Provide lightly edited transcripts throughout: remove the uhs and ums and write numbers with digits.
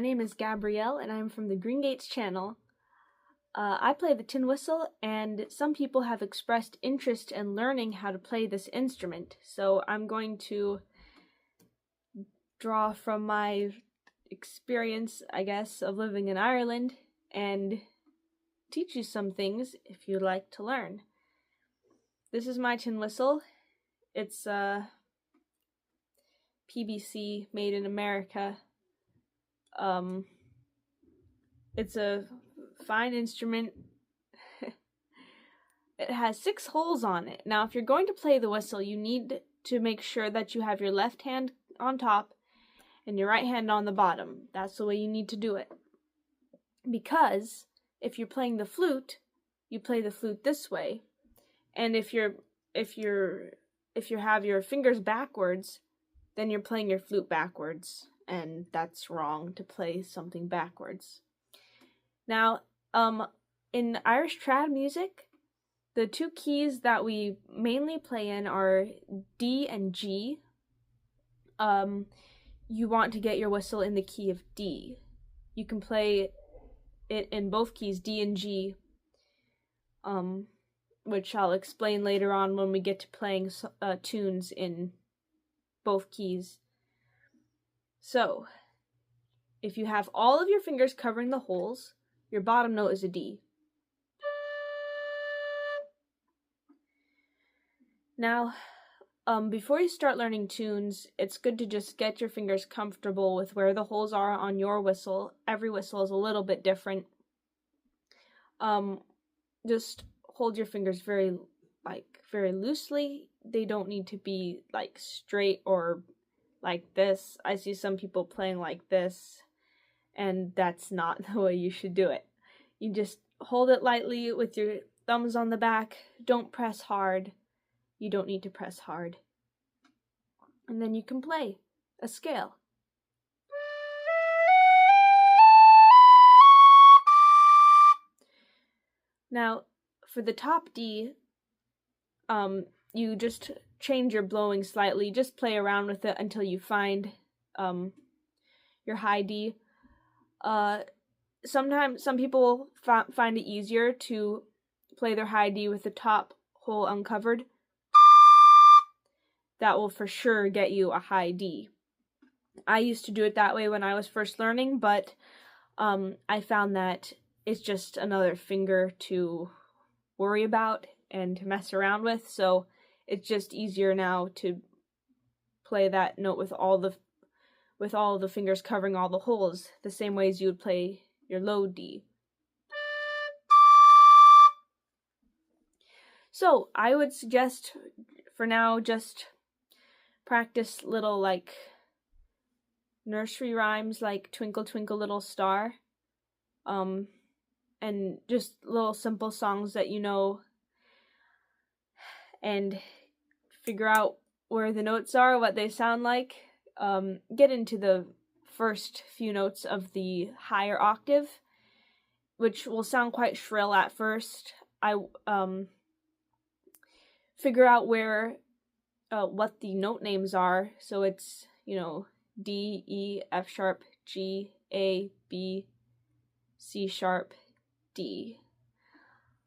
name is Gabrielle and I'm from the Green Gates channel. I play the tin whistle, and some people have expressed interest in learning how to play this instrument, so I'm going to draw from my experience, I guess, of living in Ireland and teach you some things if you'd like to learn. This is my tin whistle. It's PBC, made in America. It's a fine instrument. It has 6 holes on it. Now, if you're going to play the whistle, you need to make sure that you have your left hand on top and your right hand on the bottom. That's the way you need to do it. Because if you're playing the flute, you play the flute this way. And if you have your fingers backwards, then you're playing your flute backwards, and that's wrong to play something backwards. Now, in Irish trad music, the 2 keys that we mainly play in are D and G. You want to get your whistle in the key of D. You can play it in both keys, D and G, which I'll explain later on when we get to playing tunes in both keys. So, if you have all of your fingers covering the holes, your bottom note is a D. Now, before you start learning tunes, it's good to just get your fingers comfortable with where the holes are on your whistle. Every whistle is a little bit different. Just hold your fingers very loosely. They don't need to be like straight or like this. I see some people playing like this, and that's not the way you should do it. You just hold it lightly with your thumbs on the back. Don't press hard. You don't need to press hard. And then you can play a scale. Now, for the top D, you just change your blowing slightly. Just play around with it until you find your high D. Sometimes some people find it easier to play their high D with the top hole uncovered. That will for sure get you a high D. I used to do it that way when I was first learning, but I found that it's just another finger to worry about and to mess around with, so it's just easier now to play that note with all the fingers covering all the holes, the same way as you would play your low D. So I would suggest for now just practice little like nursery rhymes like Twinkle Twinkle Little Star, and just little simple songs that you know, and figure out where the notes are, what they sound like. Get into the first few notes of the higher octave, which will sound quite shrill at first. Figure out where what the note names are, so it's, D, E, F sharp, G, A, B, C sharp, D.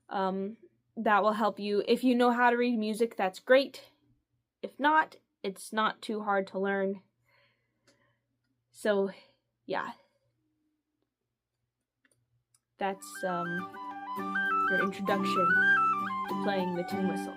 That will help you. If you know how to read music, that's great. If not, it's not too hard to learn. So, yeah. That's your introduction to playing the tin whistle.